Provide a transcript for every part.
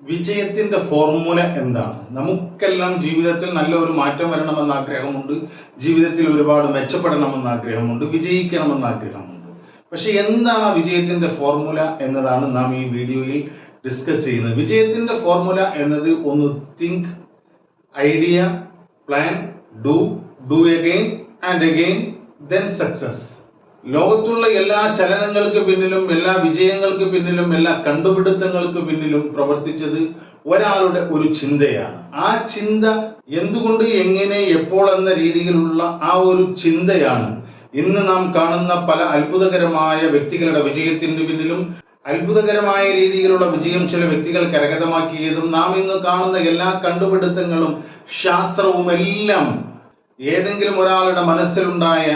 വിജയത്തിന്റെ ഫോർമുല എന്താണ്? നമുക്കെല്ലാം ജീവിതത്തിൽ നല്ല ഒരു മാറ്റം വരണമെന്ന് ആഗ്രഹമുണ്ട്, ജീവിതത്തിൽ ഒരുപാട് മെച്ചപ്പെടണമെന്ന് ആഗ്രഹമുണ്ട്, വിജയിക്കണമെന്ന് ആഗ്രഹമുണ്ട്. പക്ഷെ എന്താണ് ആ വിജയത്തിന്റെ ഫോർമുല എന്നതാണ് നാം ഈ വീഡിയോയിൽ ഡിസ്കസ് ചെയ്യുന്നത്. വിജയത്തിന്റെ ഫോർമുല എന്നത് ഒന്ന് think, idea, plan, do again and again, then success. ലോകത്തുള്ള എല്ലാ ചലനങ്ങൾക്ക് പിന്നിലും, എല്ലാ വിജയങ്ങൾക്ക് പിന്നിലും, എല്ലാ കണ്ടുപിടുത്തങ്ങൾക്ക് പിന്നിലും പ്രവർത്തിച്ചത് ഒരാളുടെ ഒരു ചിന്തയാണ്. ആ ചിന്ത എന്തുകൊണ്ട്, എങ്ങനെ, എപ്പോൾ എന്ന രീതിയിലുള്ള ആ ഒരു ചിന്തയാണ് ഇന്ന് നാം കാണുന്ന പല അത്ഭുതകരമായ വ്യക്തികളുടെ വിജയത്തിന് പിന്നിലും, അത്ഭുതകരമായ രീതിയിലുള്ള വിജയം ചില വ്യക്തികൾ കരഗതമാക്കിയതും, നാം ഇന്ന് കാണുന്ന എല്ലാ കണ്ടുപിടുത്തങ്ങളും ശാസ്ത്രവും എല്ലാം ഏതെങ്കിലും ഒരാളുടെ മനസ്സിലുണ്ടായ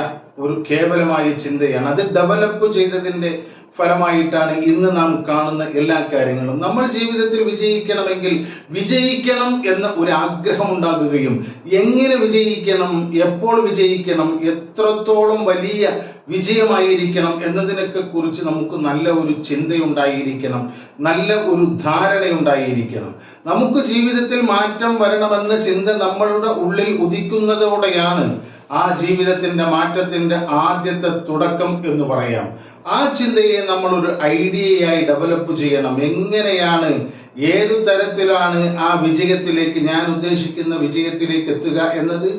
ഒരു കേവലമായ ചിന്തയാണ്. അത് ഡെവലപ്പ് ചെയ്തതിന്റെ ഫലമായിട്ടാണ് ഇന്ന് നാം കാണുന്ന എല്ലാ കാര്യങ്ങളും. നമ്മൾ ജീവിതത്തിൽ വിജയിക്കണമെങ്കിൽ വിജയിക്കണം എന്ന ഒരു ആഗ്രഹം ഉണ്ടാകുകയും, എങ്ങനെ വിജയിക്കണം, എപ്പോൾ വിജയിക്കണം, എത്രത്തോളം വലിയ വിജയമായിരിക്കണം എന്നതിനൊക്കെ കുറിച്ച് നമുക്ക് നല്ല ഒരു ചിന്തയുണ്ടായിരിക്കണം, നല്ല ഒരു ധാരണയുണ്ടായിരിക്കണം. നമുക്ക് ജീവിതത്തിൽ മാറ്റം വരണമെന്ന ചിന്ത നമ്മളുടെ ഉള്ളിൽ ഉദിക്കുന്നതോടെയാണ് ആ ജീവിതത്തിന്റെ മാറ്റത്തിന്റെ ആദ്യത്തെ തുടക്കം എന്ന് പറയാം. ആ ചിന്തയെ നമ്മൾ ഒരു ഐഡിയയായി ഡെവലപ്പ് ചെയ്യണം. എങ്ങനെയാണ്, ഏതു തരത്തിലാണ് ആ വിജയത്തിലേക്ക്, ഞാൻ ഉദ്ദേശിക്കുന്ന വിജയത്തിലേക്ക് എത്തുക എന്നത്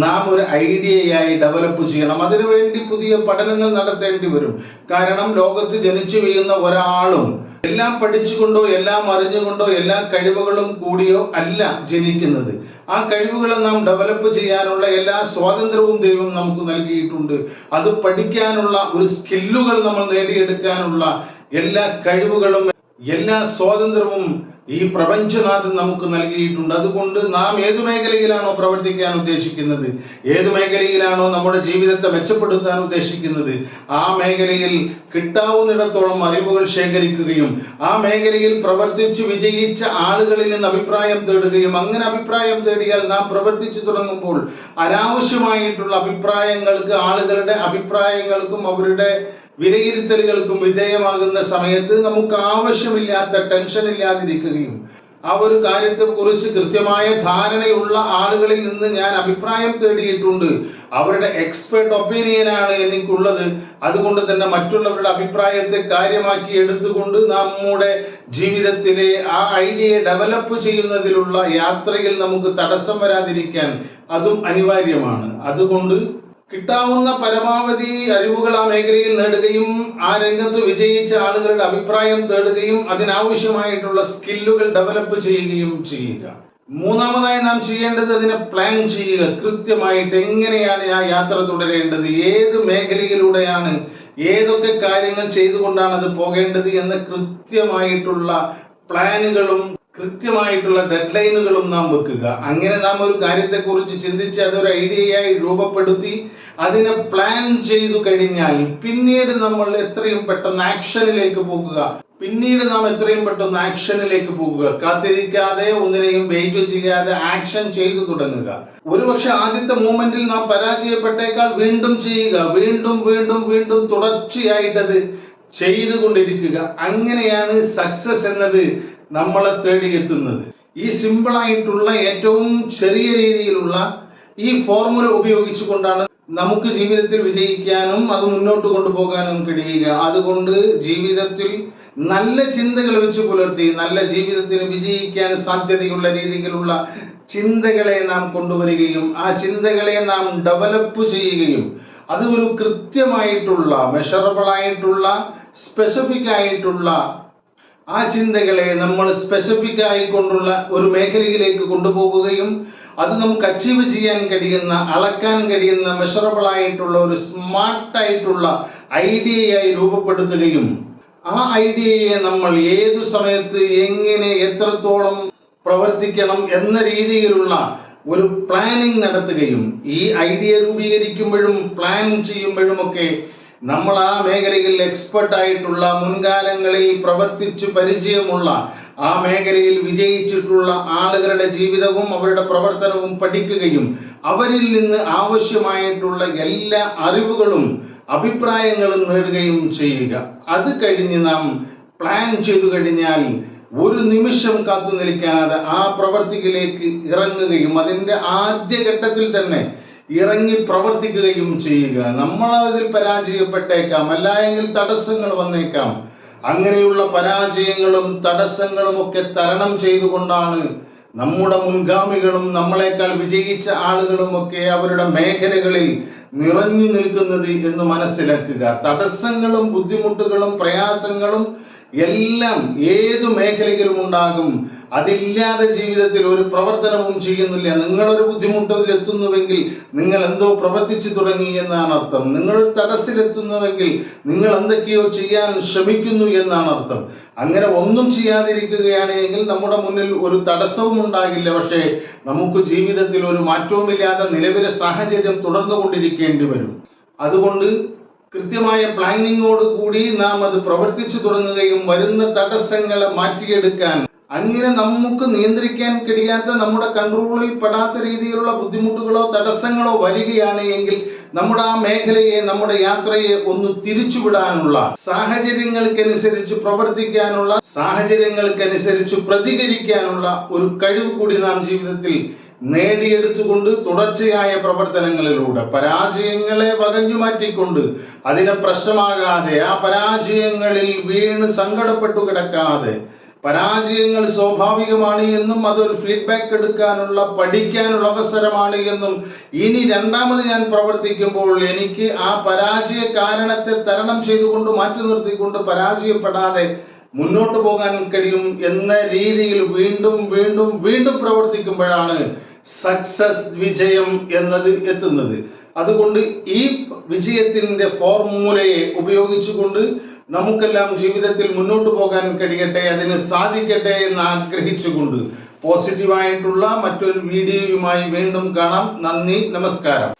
നാം ഒരു ഐഡിയയായി ഡെവലപ്പ് ചെയ്യണം. അതിനുവേണ്ടി പുതിയ പഠനങ്ങൾ നടത്തേണ്ടി വരും. കാരണം ലോകത്ത് ജനിച്ചു വീഴുന്ന ഒരാളും എല്ലാം പഠിച്ചുകൊണ്ടോ, എല്ലാം അറിഞ്ഞുകൊണ്ടോ, എല്ലാ കഴിവുകളും കൂടിയോ അല്ല ജനിക്കുന്നത്. ആ കഴിവുകളെ നാം ഡെവലപ്പ് ചെയ്യാനുള്ള എല്ലാ സ്വാതന്ത്ര്യവും ദൈവം നമുക്ക് നൽകിയിട്ടുണ്ട്. അത് പഠിക്കാനുള്ള ഒരു സ്കില്ലുകൾ നമ്മൾ നേടിയെടുക്കാനുള്ള എല്ലാ കഴിവുകളും, എല്ലാ സ്വാതന്ത്ര്യവും ഈ പ്രപഞ്ചനാഥൻ നമുക്ക് നൽകിയിട്ടുണ്ട്. അതുകൊണ്ട് നാം ഏതു മേഖലയിലാണോ പ്രവർത്തിക്കാൻ ഉദ്ദേശിക്കുന്നത്, ഏതു മേഖലയിലാണോ നമ്മുടെ ജീവിതത്തെ മെച്ചപ്പെടുത്താൻ ഉദ്ദേശിക്കുന്നത്, ആ മേഖലയിൽ കിട്ടാവുന്നിടത്തോളം അറിവുകൾ ശേഖരിക്കുകയും, ആ മേഖലയിൽ പ്രവർത്തിച്ചു വിജയിച്ച ആളുകളിൽ നിന്ന് അഭിപ്രായം തേടുകയും, അങ്ങനെ അഭിപ്രായം തേടിയാൽ നാം പ്രവർത്തിച്ചു തുടങ്ങുമ്പോൾ അനാവശ്യമായിട്ടുള്ള അഭിപ്രായങ്ങൾക്ക്, ആളുകളുടെ അഭിപ്രായങ്ങൾക്കും അവരുടെ വിലയിരുത്തലുകൾക്കും വിധേയമാകുന്ന സമയത്ത് നമുക്ക് ആവശ്യമില്ലാത്ത ടെൻഷൻ ഇല്ലാതിരിക്കുകയും, ആ ഒരു കാര്യത്തെ കുറിച്ച് കൃത്യമായ ധാരണയുള്ള ആളുകളിൽ നിന്ന് ഞാൻ അഭിപ്രായം തേടിയിട്ടുണ്ട്, അവരുടെ എക്സ്പേർട്ട് ഒപ്പീനിയനാണ് എനിക്കുള്ളത്, അതുകൊണ്ട് തന്നെ മറ്റുള്ളവരുടെ അഭിപ്രായത്തെ കാര്യമാക്കി എടുത്തുകൊണ്ട് നമ്മുടെ ജീവിതത്തിലെ ആ ഐഡിയയെ ഡെവലപ്പ് ചെയ്യുന്നതിലുള്ള യാത്രയിൽ നമുക്ക് തടസ്സം വരാതിരിക്കാൻ അതും അനിവാര്യമാണ്. അതുകൊണ്ട് കിട്ടാവുന്ന പരമാവധി അറിവുകൾ ആ മേഖലയിൽ നേടുകയും, ആ രംഗത്ത് വിജയിച്ച ആളുകളുടെ അഭിപ്രായം തേടുകയും, അതിനാവശ്യമായിട്ടുള്ള സ്കില്ലുകൾ ഡെവലപ്പ് ചെയ്യുകയും ചെയ്യുക. മൂന്നാമതായി നാം ചെയ്യേണ്ടത് അതിനെ പ്ലാൻ ചെയ്യുക. കൃത്യമായിട്ട് എങ്ങനെയാണ് ആ യാത്ര തുടരേണ്ടത്, ഏത് മേഖലയിലൂടെയാണ്, ഏതൊക്കെ കാര്യങ്ങൾ ചെയ്തുകൊണ്ടാണ് അത് പോകേണ്ടത് എന്ന കൃത്യമായിട്ടുള്ള പ്ലാനുകളും കൃത്യമായിട്ടുള്ള ഡെഡ് ലൈനുകളും നാം വെക്കുക. അങ്ങനെ നാം ഒരു കാര്യത്തെക്കുറിച്ച് ചിന്തിച്ച് അതൊരു ഐഡിയയായി രൂപപ്പെടുത്തി അതിനെ പ്ലാൻ ചെയ്തു കഴിഞ്ഞാൽ പിന്നീട് നമ്മൾ എത്രയും പെട്ടെന്ന് ആക്ഷനിലേക്ക് പോകുക. കാത്തിരിക്കാതെ, ഒന്നിനെയും വെയിറ്റ് ചെയ്യാതെ ആക്ഷൻ ചെയ്തു തുടങ്ങുക. ഒരുപക്ഷെ ആദ്യത്തെ മൂമെന്റിൽ നാം പരാജയപ്പെട്ടേക്കാൾ വീണ്ടും ചെയ്യുക, വീണ്ടും വീണ്ടും വീണ്ടും തുടർച്ചയായിട്ടത് ചെയ്തുകൊണ്ടിരിക്കുക. അങ്ങനെയാണ് സക്സസ് എന്നത് നമ്മളെ തേടിയെത്തുന്നത്. ഈ സിമ്പിളായിട്ടുള്ള, ഏറ്റവും ചെറിയ രീതിയിലുള്ള ഈ ഫോർമുല ഉപയോഗിച്ചുകൊണ്ടാണ് നമുക്ക് ജീവിതത്തിൽ വിജയിക്കാനും അത് മുന്നോട്ട് കൊണ്ടുപോകാനും കഴിയുക. അതുകൊണ്ട് ജീവിതത്തിൽ നല്ല ചിന്തകൾ വെച്ച് പുലർത്തി നല്ല ജീവിതത്തിന് വിജയിക്കാൻ സാധ്യതയുള്ള രീതിയിലുള്ള ചിന്തകളെ നാം കൊണ്ടുവരികയും, ആ ചിന്തകളെ നാം ഡെവലപ്പ് ചെയ്യുകയും, അത് ഒരു കൃത്യമായിട്ടുള്ള, മെഷറബിൾ ആയിട്ടുള്ള, സ്പെസിഫിക് ആയിട്ടുള്ള ആ ചിന്തകളെ നമ്മൾ സ്പെസിഫിക് ആയിക്കൊണ്ടുള്ള ഒരു മേഖലയിലേക്ക് കൊണ്ടുപോകുകയും, അത് നമുക്ക് അച്ചീവ് ചെയ്യാൻ കഴിയുന്ന, അളക്കാൻ കഴിയുന്ന, മെഷറബിൾ ആയിട്ടുള്ള ഒരു സ്മാർട്ടായിട്ടുള്ള ഐഡിയയായി രൂപപ്പെടുത്തുകയും, ആ ഐഡിയയെ നമ്മൾ ഏതു സമയത്ത്, എങ്ങനെ, എത്രത്തോളം പ്രവർത്തിക്കണം എന്ന രീതിയിലുള്ള ഒരു പ്ലാനിങ് നടത്തുകയും, ഈ ഐഡിയ രൂപീകരിക്കുമ്പോഴും പ്ലാൻ ചെയ്യുമ്പോഴുമൊക്കെ നമ്മൾ ആ മേഖലയിൽ എക്സ്പെർട്ട് ആയിട്ടുള്ള, മുൻകാലങ്ങളിൽ പ്രവർത്തിച്ചു പരിചയമുള്ള, ആ മേഖലയിൽ വിജയിച്ചിട്ടുള്ള ആളുകളുടെ ജീവിതവും അവരുടെ പ്രവർത്തനവും പഠിക്കുകയും അവരിൽ നിന്ന് ആവശ്യമായിട്ടുള്ള എല്ലാ അറിവുകളും അഭിപ്രായങ്ങളും നേടുകയും ചെയ്യുക. അത് കഴിഞ്ഞ് നാം പ്ലാൻ ചെയ്തു കഴിഞ്ഞാൽ ഒരു നിമിഷം കാത്തു നിൽക്കാതെ ആ പ്രവർത്തിക്കിലേക്ക് ഇറങ്ങുകയും അതിൻ്റെ ആദ്യഘട്ടത്തിൽ തന്നെ ഇറങ്ങി പ്രവർത്തിക്കുകയും ചെയ്യുക. നമ്മൾ അതിൽ പരാജയപ്പെട്ടേക്കാം, അല്ലായെങ്കിൽ തടസ്സങ്ങൾ വന്നേക്കാം. അങ്ങനെയുള്ള പരാജയങ്ങളും തടസ്സങ്ങളും ഒക്കെ തരണം ചെയ്തുകൊണ്ടാണ് നമ്മുടെ മുൻഗാമികളും നമ്മളെക്കാൾ വിജയിച്ച ആളുകളും ഒക്കെ അവരുടെ മേഖലകളിൽ നിറഞ്ഞു നിൽക്കുന്നത് എന്ന് മനസ്സിലാക്കുക. തടസ്സങ്ങളും ബുദ്ധിമുട്ടുകളും പ്രയാസങ്ങളും എല്ലാം ഏതു മേഖലയിലും ഉണ്ടാകും. അതില്ലാതെ ജീവിതത്തിൽ ഒരു പ്രവർത്തനവും ചെയ്യുന്നില്ല. നിങ്ങളൊരു ബുദ്ധിമുട്ടിൽ എത്തുന്നുവെങ്കിൽ നിങ്ങൾ എന്തോ പ്രവർത്തിച്ചു തുടങ്ങി എന്നാണ് അർത്ഥം. നിങ്ങൾ തടസ്സിലെത്തുന്നുവെങ്കിൽ നിങ്ങൾ എന്തൊക്കെയോ ചെയ്യാൻ ശ്രമിക്കുന്നു എന്നാണ് അർത്ഥം. അങ്ങനെ ഒന്നും ചെയ്യാതിരിക്കുകയാണെങ്കിൽ നമ്മുടെ മുന്നിൽ ഒരു തടസ്സവും ഉണ്ടാകില്ല. പക്ഷേ നമുക്ക് ജീവിതത്തിൽ ഒരു മാറ്റവുമില്ലാതെ നിലവിലെ സാഹചര്യം തുടർന്നു കൊണ്ടിരിക്കേണ്ടി വരും. അതുകൊണ്ട് കൃത്യമായ പ്ലാനിങ്ങോട് കൂടി നാം അത് പ്രവർത്തിച്ചു തുടങ്ങുകയും വരുന്ന തടസ്സങ്ങളെ മാറ്റിയെടുക്കാൻ, അങ്ങനെ നമുക്ക് നിയന്ത്രിക്കാൻ കഴിയാത്ത, നമ്മുടെ കൺട്രോളിൽ പെടാത്ത രീതിയിലുള്ള ബുദ്ധിമുട്ടുകളോ തടസ്സങ്ങളോ വരികയാണ് എങ്കിൽ നമ്മുടെ ആ മേഖലയെ, നമ്മുടെ യാത്രയെ ഒന്ന് തിരിച്ചുവിടാനുള്ള, സാഹചര്യങ്ങൾക്കനുസരിച്ച് പ്രവർത്തിക്കാനുള്ള, സാഹചര്യങ്ങൾക്കനുസരിച്ച് പ്രതികരിക്കാനുള്ള ഒരു കഴിവ് കൂടി നാം ജീവിതത്തിൽ നേടിയെടുത്തുകൊണ്ട് തുടർച്ചയായ പ്രവർത്തനങ്ങളിലൂടെ പരാജയങ്ങളെ വകഞ്ഞു മാറ്റിക്കൊണ്ട് അതിനെ പ്രശ്നമാകാതെ, ആ പരാജയങ്ങളിൽ വീണ് സങ്കടപ്പെട്ടു കിടക്കാതെ, പരാജയങ്ങൾ സ്വാഭാവികമാണ് എന്നും അതൊരു ഫീഡ്ബാക്ക് എടുക്കാനുള്ള, പഠിക്കാനുള്ള അവസരമാണ് എന്നും, ഇനി രണ്ടാമത് ഞാൻ പ്രവർത്തിക്കുമ്പോൾ എനിക്ക് ആ പരാജയ കാരണത്തെ തരണം ചെയ്തുകൊണ്ട് മാറ്റി നിർത്തിക്കൊണ്ട് പരാജയപ്പെടാതെ മുന്നോട്ട് പോകാൻ കഴിയും എന്ന രീതിയിൽ വീണ്ടും വീണ്ടും വീണ്ടും പ്രവർത്തിക്കുമ്പോഴാണ് സക്സസ്, വിജയം എന്നത് എത്തുന്നത്. അതുകൊണ്ട് ഈ വിജയത്തിൻ്റെ ഫോർമുലയെ ഉപയോഗിച്ചുകൊണ്ട് നമുക്കെല്ലാം ജീവിതത്തിൽ മുന്നോട്ട് പോകാൻ കഴിയട്ടെ, അതിന് സാധിക്കട്ടെ എന്ന് ആഗ്രഹിച്ചുകൊണ്ട് പോസിറ്റീവായിട്ടുള്ള മറ്റൊരു വീഡിയോയുമായി വീണ്ടും കാണാം. നന്ദി, നമസ്കാരം.